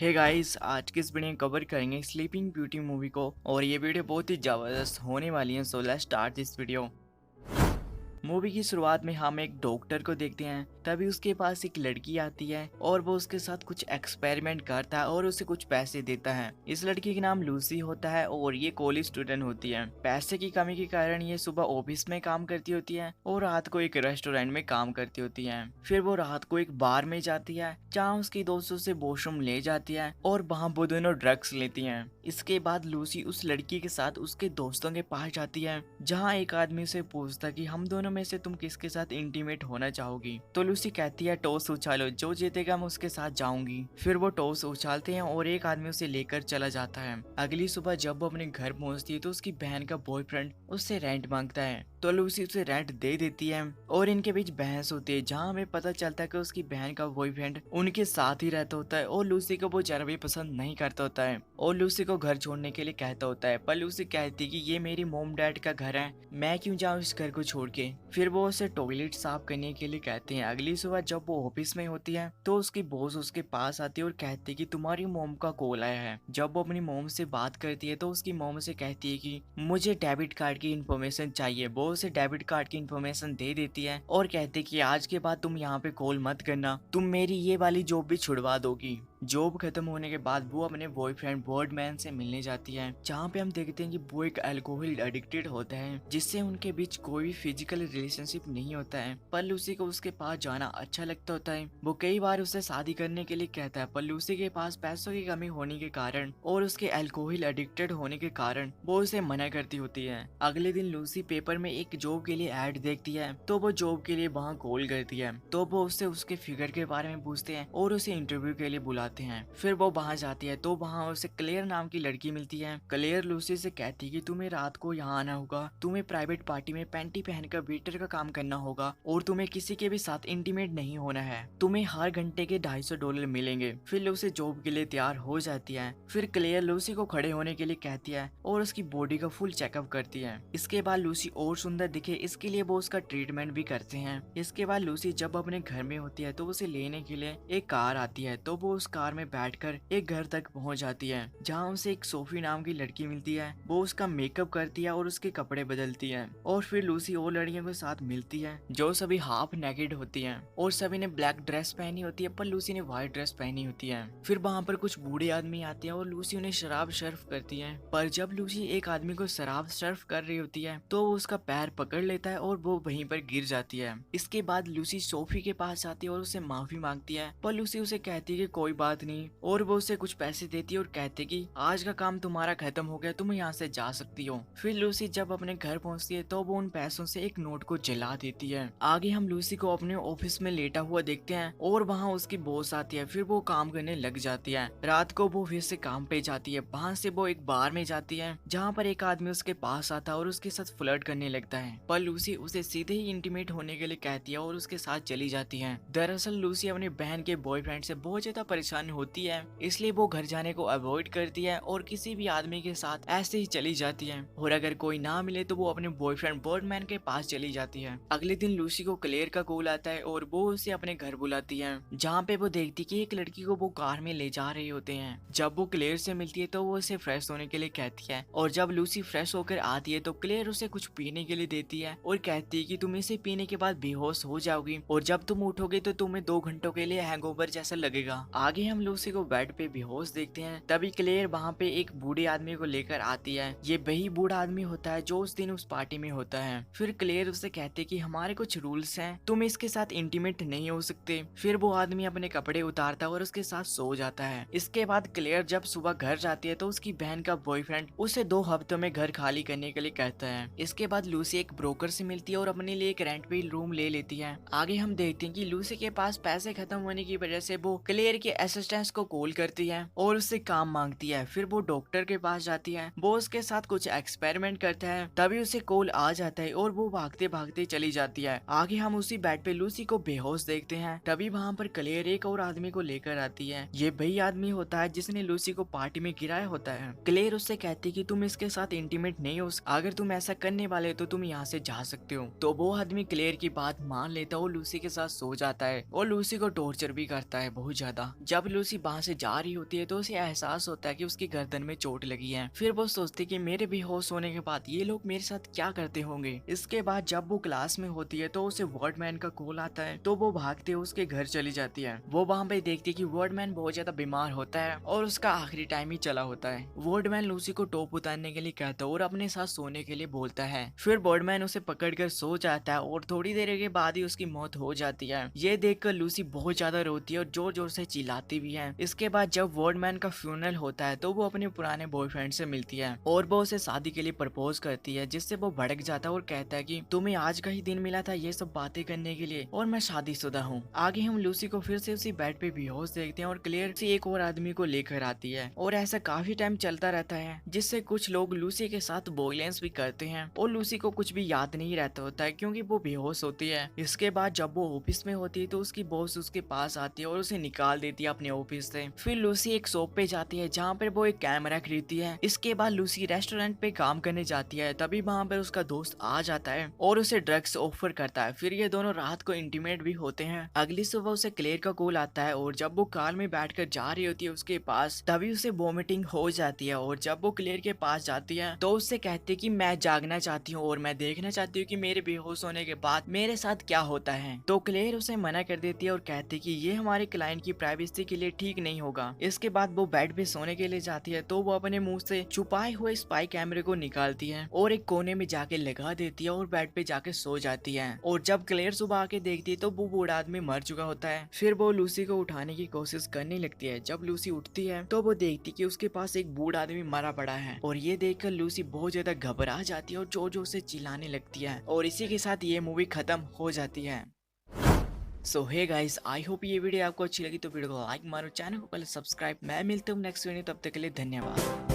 Hey guys, आज की इस वीडियो में कवर करेंगे स्लीपिंग ब्यूटी मूवी को और ये वीडियो बहुत ही जबरदस्त होने वाली है। So let's start this video. Movie की शुरुआत में हम एक डॉक्टर को देखते हैं। तभी उसके पास एक लड़की आती है और वो उसके साथ कुछ एक्सपेरिमेंट करता है और उसे कुछ पैसे देता है। इस लड़की का नाम लूसी होता है और ये कॉलेज स्टूडेंट होती है। पैसे की कमी के कारण ये सुबह ऑफिस में काम करती होती है और रात को एक रेस्टोरेंट में काम करती होती है। फिर वो रात को एक बार में जाती है जहाँ उसकी दोस्तों से वॉशरूम ले जाती है और वहाँ वो दोनों ड्रग्स लेती हैं। इसके बाद लूसी उस लड़की के साथ उसके दोस्तों के पास जाती है जहाँ एक आदमी से पूछता कि हम दोनों में से तुम किसके साथ इंटीमेट होना चाहोगी। तो लूसी कहती है टॉस उछालो, जो जीतेगा मैं उसके साथ जाऊंगी। फिर वो टॉस उछालते हैं और एक आदमी उसे लेकर चला जाता है। अगली सुबह जब वो अपने घर पहुंचती है तो उसकी बहन का बॉयफ्रेंड उससे रेंट मांगता है तो लूसी उसे रेंट दे देती है और इनके बीच बहस होती है जहाँ हमें पता चलता है कि उसकी बहन का बॉयफ्रेंड उनके साथ ही रहता होता है और लूसी को वो जरा भी पसंद नहीं करता होता है और लूसी को घर छोड़ने के लिए कहता होता है। पर लूसी कहती है कि ये मेरी मोम डैड का घर है, मैं क्यों जाऊँ इस घर को छोड़ के। फिर वो उसे टॉयलेट साफ करने के लिए कहते हैं। अगली सुबह जब वो ऑफिस में होती है तो उसकी बॉस उसके पास आती है और कहती है कि तुम्हारी मोम का कॉल आया है। जब वो अपनी मोम से बात करती है तो उसकी मोम से कहती है कि मुझे डेबिट कार्ड की इन्फॉर्मेशन चाहिए। वो उसे डेबिट कार्ड की इन्फॉर्मेशन दे देती है और कहती है कि आज के बाद तुम यहाँ पे कॉल मत करना, तुम मेरी ये वाली जॉब भी छुड़वा दोगी। जॉब खत्म होने के बाद वो अपने बॉयफ्रेंड बर्डमैन से मिलने जाती है जहाँ पे हम देखते हैं कि वो एक अल्कोहल एडिक्टेड होता है जिससे उनके बीच कोई भी फिजिकल रिलेशनशिप नहीं होता है। पर लूसी को उसके पास जाना अच्छा लगता होता है। वो कई बार उसे शादी करने के लिए कहता है पर लूसी के पास पैसों की कमी होने के कारण और उसके अल्कोहल एडिक्टेड होने के कारण वो उसे मना करती होती है। अगले दिन लूसी पेपर में एक जॉब के लिए ऐड देखती है तो वो जॉब के लिए वहाँ कॉल करती है। तो वो उससे उसके फिगर के बारे में पूछते हैं और उसे इंटरव्यू के लिए बुलाते हैं। फिर वो वहाँ जाती है तो वहाँ उसे क्लेयर नाम की लड़की मिलती है। क्लेयर लूसी से कहती है कि तुम्हें रात को यहाँ आना होगा, तुम्हें प्राइवेट पार्टी में पैंटी पहनकर वेटर का काम करना होगा और तुम्हें किसी के भी साथ इंटीमेट नहीं होना है। तुम्हें हर घंटे के $250 मिलेंगे। फिर लूसी जॉब के लिए तैयार हो जाती है। फिर क्लेयर लूसी को खड़े होने के लिए कहती है और उसकी बॉडी का फुल चेकअप करती है। इसके बाद लूसी और सुंदर दिखे इसके लिए वो उसका ट्रीटमेंट भी करते हैं। इसके बाद लूसी जब अपने घर में होती है तो उसे लेने के लिए एक कार आती है तो वो उस कार में बैठकर एक घर तक पहुंच जाती है जहां उसे एक सोफी नाम की लड़की मिलती है। वो उसका मेकअप करती है और उसके कपड़े बदलती है और फिर लूसी और लड़कियों के साथ मिलती है जो सभी हाफ नेकेड होती हैं और सभी ने ब्लैक ड्रेस पहनी होती है पर लूसी ने व्हाइट ड्रेस पहनी होती है। फिर वहाँ पर कुछ बूढ़े आदमी आते हैं और लूसी उन्हें शराब सर्व करती है। पर जब लूसी एक आदमी को शराब सर्व कर रही होती है तो वो उसका पैर पकड़ लेता है और वो वहीं पर गिर जाती है। इसके बाद लूसी सोफी के पास आती है और उससे माफी मांगती है पर लूसी उसे कहती है कि कोई बात नहीं और वो उसे कुछ पैसे देती है और कहती है कि आज का काम तुम्हारा खत्म हो गया, तुम यहाँ से जा सकती हो। फिर लूसी जब अपने घर पहुँचती है तो वो उन पैसों से एक नोट को जला देती है। आगे हम लूसी को अपने ऑफिस में लेटा हुआ देखते हैं और वहाँ उसकी बॉस आती है। फिर वो काम करने लग जाती है। रात को वो फिर से काम पे जाती है। वहाँ से वो एक बार में जाती है जहाँ पर एक आदमी उसके पास आता है और उसके साथ फ्लर्ट करने लगता है। पर लूसी उसे सीधे ही इंटीमेट होने के लिए कहती है और उसके साथ चली जाती है। दरअसल लूसी अपनी बहन के बॉयफ्रेंड से बहुत ज्यादा परेशान होती है, इसलिए वो घर जाने को अवॉइड करती है और किसी भी आदमी के साथ ऐसे ही चली जाती है और अगर कोई ना मिले तो वो अपने बॉयफ्रेंड बर्डमैन के पास चली जाती है। अगले दिन लूसी को क्लेयर का कॉल आता है और वो उसे अपने घर बुलाती है जहाँ पे वो देखती कि एक लड़की को वो कार में ले जा रहे होते हैं। जब वो क्लेयर से मिलती है तो वो उसे फ्रेश होने के लिए कहती है और जब लूसी फ्रेश होकर आती है तो क्लेयर उसे कुछ पीने के लिए देती है और कहती है कि तुम इसे पीने के बाद बेहोश हो जाओगी और जब तुम उठोगे तो तुम्हें 2 घंटों के लिए हैंगओवर जैसा लगेगा। आगे हम लूसी को बेड पे बेहोश देखते हैं। तभी क्लेयर वहाँ पे एक बूढ़े आदमी को लेकर आती है। ये वही बूढ़ा आदमी होता है जो उस दिन उस पार्टी में होता है। फिर क्लेयर उससे कहते कि हमारे कुछ रूल्स हैं, तुम इसके साथ इंटीमेट नहीं हो सकते। फिर वो आदमी अपने कपड़े उतारता है और उसके साथ सो जाता है। इसके बाद क्लेयर जब सुबह घर जाती है तो उसकी बहन का बॉयफ्रेंड उसे 2 हफ्तों में घर खाली करने के लिए कहता है। इसके बाद लूसी एक ब्रोकर से मिलती है और अपने लिए एक रेंट पे रूम ले लेती है। आगे हम देखते हैं कि लूसी के पास पैसे खत्म होने की वजह से वो क्लेयर के असिस्टेंट को कॉल करती है और उससे काम मांगती है। फिर वो डॉक्टर के पास जाती है, वो उसके साथ कुछ एक्सपेरिमेंट करता है। तभी उसे कॉल आ जाता है और वो भागते भागते चली जाती है। आगे हम उसी बेड पे लूसी को बेहोश देखते हैं। तभी वहाँ पर क्लेयर एक और आदमी को लेकर आती है। ये वही आदमी होता है जिसने लूसी को पार्टी में गिराया होता है। क्लेयर उससे कहती है कि तुम इसके साथ इंटीमेट नहीं हो, अगर तुम ऐसा करने वाले तो तुम यहाँ से जा सकते हो। तो वो आदमी क्लेयर की बात मान लेता है और लूसी के साथ सो जाता है और लूसी को टॉर्चर भी करता है बहुत ज्यादा। जब जब लूसी वहाँ से जा रही होती है तो उसे एहसास होता है कि उसकी गर्दन में चोट लगी है। फिर वो सोचती है कि मेरे बेहोश होने के बाद ये लोग मेरे साथ क्या करते होंगे। इसके बाद जब वो क्लास में होती है तो उसे वार्डमैन का कॉल आता है, तो वो भागते हुए उसके घर चली जाती है। वो वहाँ पे देखती है कि वार्डमैन बहुत ज्यादा बीमार होता है और उसका आखिरी टाइम ही चला होता है। वार्डमैन लूसी को टॉप उतारने के लिए कहता है और अपने साथ सोने के लिए बोलता है। फिर वार्डमैन उसे पकड़कर सो जाता है और थोड़ी देर के बाद ही उसकी मौत हो जाती है। ये देखकर लूसी बहुत ज्यादा रोती है और जोर जोर से चिल्लाती भी है। इसके बाद जब वार्डमैन का फ्यूनरल होता है तो वो अपने पुराने बॉयफ्रेंड से मिलती है और वो उसे शादी के लिए प्रपोज करती है, जिससे वो भड़क जाता है और कहता है कि तुम्हें आज का ही दिन मिला था ये सब बातें करने के लिए और मैं शादीशुदा हूँ। आगे हम लूसी को फिर से उसी बेड पे बेहोश देखते हैं और क्लेयर से एक और आदमी को लेकर आती है और ऐसा काफी टाइम चलता रहता है, जिससे कुछ लोग लूसी के साथ वॉयलेंस भी करते हैं और लूसी को कुछ भी याद नहीं रहता होता है क्योंकि वो बेहोश होती है। इसके बाद जब वो ऑफिस में होती है तो उसकी बॉस उसके पास आती है और उसे निकाल देती है अपने ऑफिस से। फिर लूसी एक शॉप पे जाती है जहाँ पर वो एक कैमरा खरीदती है। इसके बाद लूसी रेस्टोरेंट पे काम करने जाती है, तभी वहाँ पर उसका दोस्त आ जाता है और उसे ड्रग्स ऑफर करता है। फिर ये दोनों रात को इंटीमेट भी होते हैं। अगली सुबह उसे क्लेयर का कॉल आता है और जब वो कार में बैठकर जा रही होती है उसके पास, तभी उसे वॉमिटिंग हो जाती है और जब वो क्लेयर के पास जाती है तो उससे कहती है कि मैं जागना चाहती हूँ और मैं देखना चाहती हूँ कि मेरे बेहोश होने के बाद मेरे साथ क्या होता है। तो क्लेयर उसे मना कर देती है और कहती है कि ये हमारे क्लाइंट की प्राइवेसी के लिए ठीक नहीं होगा। इसके बाद वो बेड पे सोने के लिए जाती है तो वो अपने मुंह से छुपाए हुए स्पाई कैमरे को निकालती है और एक कोने में जाके लगा देती है और बेड पे जाके सो जाती है। और जब क्लेयर सुबह आके देखती है तो वो बूढ़ा आदमी मर चुका होता है। फिर वो लूसी को उठाने की कोशिश करने लगती है। जब लूसी उठती है तो वो देखती है कि उसके पास एक बूढ़ा आदमी मरा पड़ा है और ये देखकर लूसी बहुत ज्यादा घबरा जाती है और जोर जोर से चिल्लाने लगती है और इसी के साथ ये मूवी खत्म हो जाती है। सो हे गाइस, आई होप ये वीडियो आपको अच्छी लगी तो वीडियो को लाइक मारो, चैनल को पहले सब्सक्राइब। मैं मिलता हूँ नेक्स्ट वीडियो, तब तक के लिए धन्यवाद।